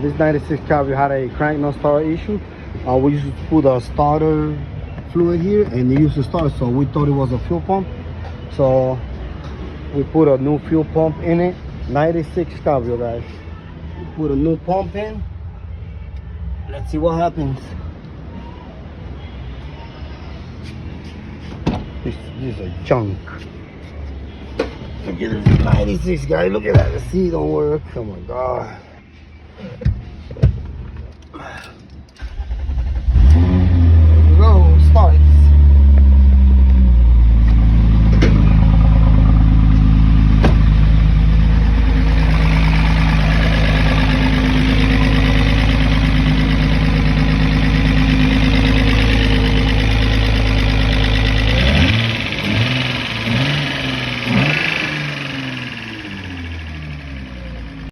This 96 Cabrio had a crank no start issue. We used to put a starter fluid here and it used to start, so we thought it was a fuel pump. So we put a new fuel pump in it. 96 Cabrio, guys. We put a new pump in. Let's see what happens. This is a junk. Look at this 96, guys. Look at that. The seat don't work. Oh my god. There we go. Start.